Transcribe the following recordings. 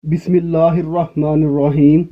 बिस्मिल्लाहिर्रहमानिर्रहीम।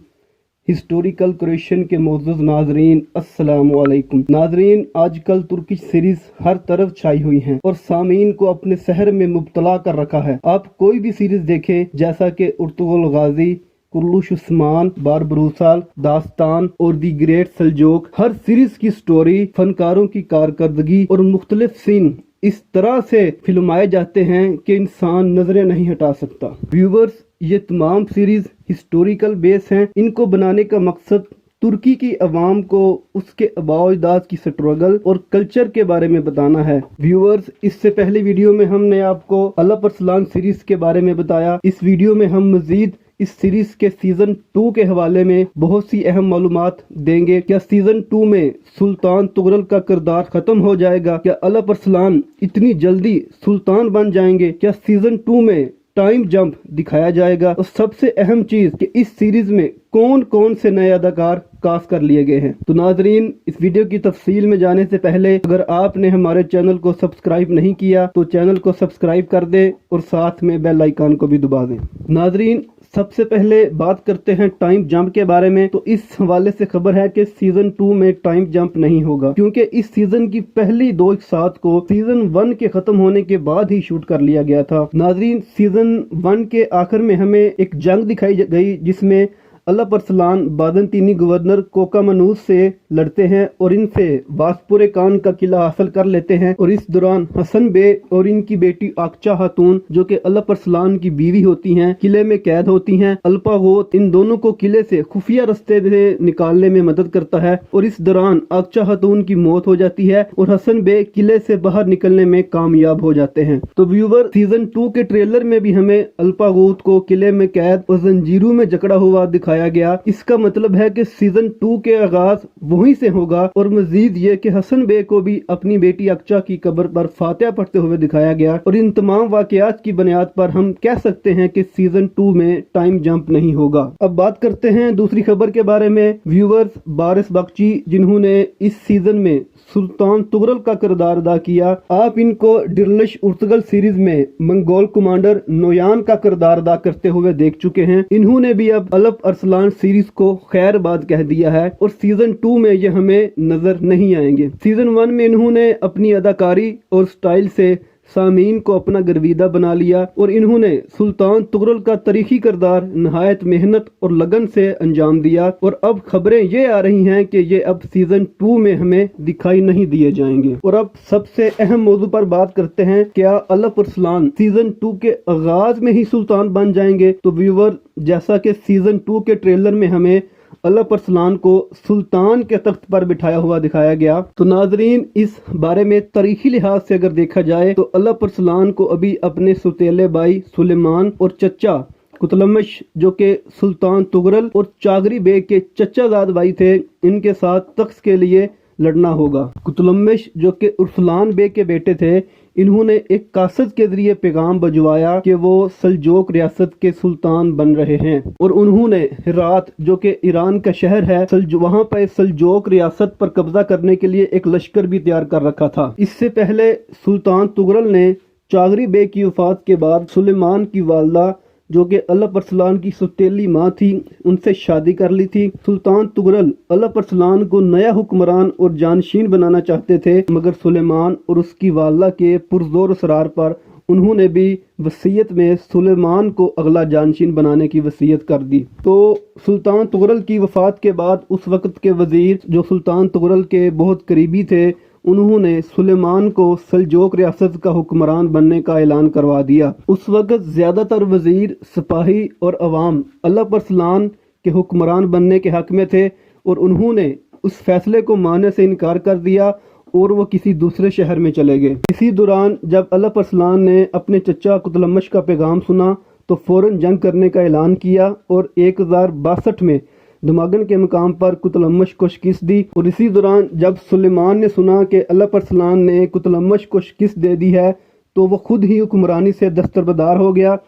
Historical question के मोअज़्ज़ज़ नाज़रीन, अस्सलाम वालेकुम। नाज़रीन, आजकल तुर्किश सीरीज हर तरफ छाई हुई हैं और सामीन को अपने सहर में मुब्तला कर रखा है। आप कोई भी सीरीज देखें, जैसा कि उर्तुगुल गाजी, कुर्लुश उस्मान, बारबरूसाल, दास्तान और दी ग्रेट सल्जोक, हर सीरीज की स्टोरी, फनकारों की कारकर्दगी और मुख्तलिफ सीन इस तरह से फिल्माए जाते हैं कि इंसान नजरें नहीं हटा सकता। व्यूवर्स, ये तमाम सीरीज हिस्टोरिकल बेस हैं। इनको बनाने का मकसद तुर्की की अवाम को उसके आबाओ अजदाद की स्ट्रगल और कल्चर के बारे में बताना है। व्यूअर्स, इससे पहले वीडियो में हमने आपको अलप अरसलान सीरीज के बारे में बताया। इस वीडियो में हम मजीद इस सीरीज के सीजन 2 के हवाले में बहुत सी अहम मालूमात देंगे। क्या सीजन 2 में सुल्तान तुगरल का किरदार खत्म हो जाएगा? क्या अलप अरसलान इतनी जल्दी सुल्तान बन जाएंगे? क्या सीजन 2 में टाइम जंप दिखाया जाएगा? और सबसे अहम चीज कि इस सीरीज में कौन कौन से नए अदाकार कास्ट कर लिए गए हैं। तो नाजरीन, इस वीडियो की तफसील में जाने से पहले अगर आपने हमारे चैनल को सब्सक्राइब नहीं किया तो चैनल को सब्सक्राइब कर दें और साथ में बेल आइकन को भी दबा दें। नाजरीन, सबसे पहले बात करते हैं टाइम जंप के बारे में। तो इस हवाले से खबर है कि सीजन 2 में टाइम जंप नहीं होगा, क्योंकि इस सीजन की पहली 2 इकसात को सीजन 1 के खत्म होने के बाद ही शूट कर लिया गया था। नाजरीन, सीजन 1 के आखिर में हमें एक जंग दिखाई गई जिसमें अलप अरसलान बादंतीनी गवर्नर कोकामनूस से लड़ते हैं और इनसे वासपुरे कान का किला हासिल कर लेते हैं। और इस दौरान हसन बे और इनकी बेटी आकचा खातून, जो कि अलप अरसलान की बीवी होती हैं, किले में कैद होती हैं। अल्पागोत इन दोनों को किले से खुफिया रास्ते से निकालने में मदद करता है और इस दौरान आकचा खातून की मौत हो जाती है और हसन बे किले से बाहर निकलने में कामयाब हो जाते हैं। तो व्यूवर, सीजन 2 के ट्रेलर में भी हमें अल्पागोत को किले में कैद और जंजीरों में जकड़ा हुआ दिखाया गया। इसका मतलब है कि सीजन 2 के आगाज वहीं से होगा। और मजीद ये कि हसन बे को भी अपनी बेटी अक्चा की कब्र पर फातिहा पढ़ते हुए दिखाया गया। और इन तमाम वाकयात की बुनियाद पर हम कह सकते हैं कि सीजन 2 में टाइम जंप नहीं होगा। अब बात करते हैं दूसरी खबर के बारे में। व्यूअर्स, बारिस बख्शी, जिन्होंने इस सीजन में सुल्तान तुगरल का किरदार अदा किया, आप इनको डिरलिश उर्तुगल सीरीज में मंगोल कमांडर नोयान का किरदार अदा करते हुए देख चुके हैं। इन्होंने भी अब अलप अरसलान सीरीज को खैरबाद कह दिया है और सीजन 2 में ये हमें नजर नहीं आएंगे। सीजन 1 में इन्होंने अपनी अदाकारी और स्टाइल से सामीन को अपना गर्विदा बना लिया और इन्होंने सुल्तान तुगरल का तारीखी किरदार नहायत मेहनत और लगन से अंजाम दिया। और अब खबरें ये आ रही हैं कि ये अब सीजन 2 में हमें दिखाई नहीं दिए जाएंगे। और अब सबसे अहम मौजू पर बात करते हैं, क्या अलप अरसलान सीजन 2 के आगाज में ही सुल्तान बन जाएंगे? तो व्यूवर, जैसा कि सीजन 2 के ट्रेलर में हमें अलप अरसलान को सुल्तान के तख्त पर बिठाया हुआ दिखाया गया, तो नाजरीन, इस बारे में तारीखी लिहाज से अगर देखा जाए तो अलप अरसलान को अभी अपने सुतेले भाई सुलेमान और चचा कुतलमश, जो के सुल्तान तुगरल और चागरी बेग के चचाजाद भाई थे, इनके साथ तख्त के लिए लड़ना होगा। कुतलमश, जो के उर्सलान बेग के बेटे थे, इन्होंने एक कासद के जरिए पैगाम भिजवाया कि वो सल्जोक रियासत के सुल्तान बन रहे हैं और उन्होंने हिरात, जो कि ईरान का शहर है, वहां पर सल्जोक रियासत पर कब्जा करने के लिए एक लश्कर भी तैयार कर रखा था। इससे पहले सुल्तान तुगरल ने चागरी बेग की वफात के बाद सुलेमान की वालदा, जो कि अलप अरसलान की सुतेली माँ थी, उनसे शादी कर ली थी। सुल्तान तुगरल अलप अरसलान को नया हुक्मरान और जानशीन बनाना चाहते थे, मगर सुलेमान और उसकी वालदा के पुरजोर असरार पर उन्होंने भी वसीयत में सुलेमान को अगला जानशीन बनाने की वसीयत कर दी। तो सुल्तान तुगरल की वफात के बाद उस वक्त के वजीर, जो सुल्तान तुगरल के बहुत करीबी थे, उन्होंने सुलेमान को सल्जोक रियासत का हुक्मरान बनने का ऐलान करवा दिया। उस वक्त ज्यादातर वजीर, सिपाही और अवाम अलप अरसलान के हुक्मरान बनने के हक में थे और उन्होंने उस फैसले को मानने से इनकार कर दिया और वो किसी दूसरे शहर में चले गए। इसी दौरान जब अलप अरसलान ने अपने चचा कुतलमश का पैगाम सुना तो फौरन जंग करने का ऐलान किया और 1062 में दमागन के मकाम पर कुतलमश को शिकस्त दी। और इसी दौरान जब सुलेमान ने सुना कि अलप अरसलान ने कुतलमश को शिकस्त दे दी है तो वो खुद ही हुक्मरानी से दस्तरबदार हो गया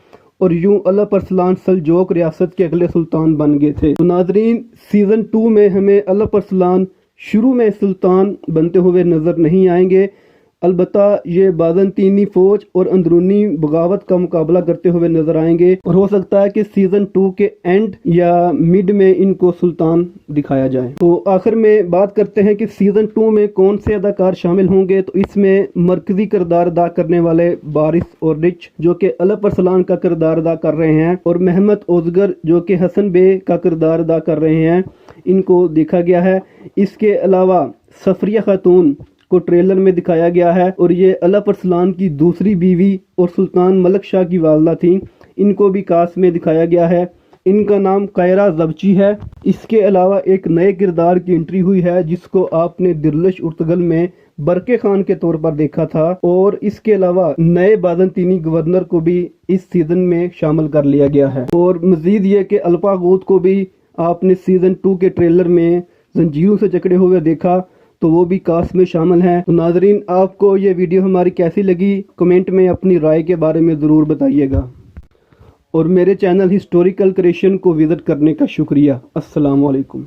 और यूं अलप अरसलान सल्जोक रियासत के अगले सुल्तान बन गए थे। तो नाजरीन, सीजन 2 में हमें अलप अरसलान शुरू में सुल्तान बनते हुए नजर नहीं आएंगे। अलबत्ता ये बाज़ंतीनी फौज और अंदरूनी बगावत का मुकाबला करते हुए नजर आएंगे और हो सकता है कि सीजन 2 के एंड या मिड में इनको सुल्तान दिखाया जाए। तो आखिर में बात करते हैं कि सीजन 2 में कौन से अदाकार शामिल होंगे। तो इसमें मरकजी किरदार अदा करने वाले बारिश और रिच जो कि अलफ अरसलान का किरदार अदा कर रहे हैं और महमद ओजगर जो कि हसन बे का किरदार अदा कर रहे हैं, इनको देखा गया है। इसके अलावा सफरिया खातून को ट्रेलर में दिखाया गया है और ये अलफ अरसलान की दूसरी बीवी और सुल्तान मलक शाह की वालदा थी, इनको भी कास्ट में दिखाया गया है। इनका नाम कायरा जबची है। इसके अलावा एक नए किरदार की एंट्री हुई है जिसको आपने दिलश उर्तगल में बरके खान के तौर पर देखा था और इसके अलावा नए बाज़ंतीनी गवर्नर को भी इस सीजन में शामिल कर लिया गया है। और मजीद ये कि अल्पा गोद को भी आपने सीजन 2 के ट्रेलर में जंजीरों से जकड़े हुए देखा, तो वो भी कास्ट में शामिल हैं। तो नाजरीन, आपको ये वीडियो हमारी कैसी लगी कमेंट में अपनी राय के बारे में ज़रूर बताइएगा और मेरे चैनल हिस्टोरिकल क्रिएशन को विज़िट करने का शुक्रिया। अस्सलाम वालेकुम।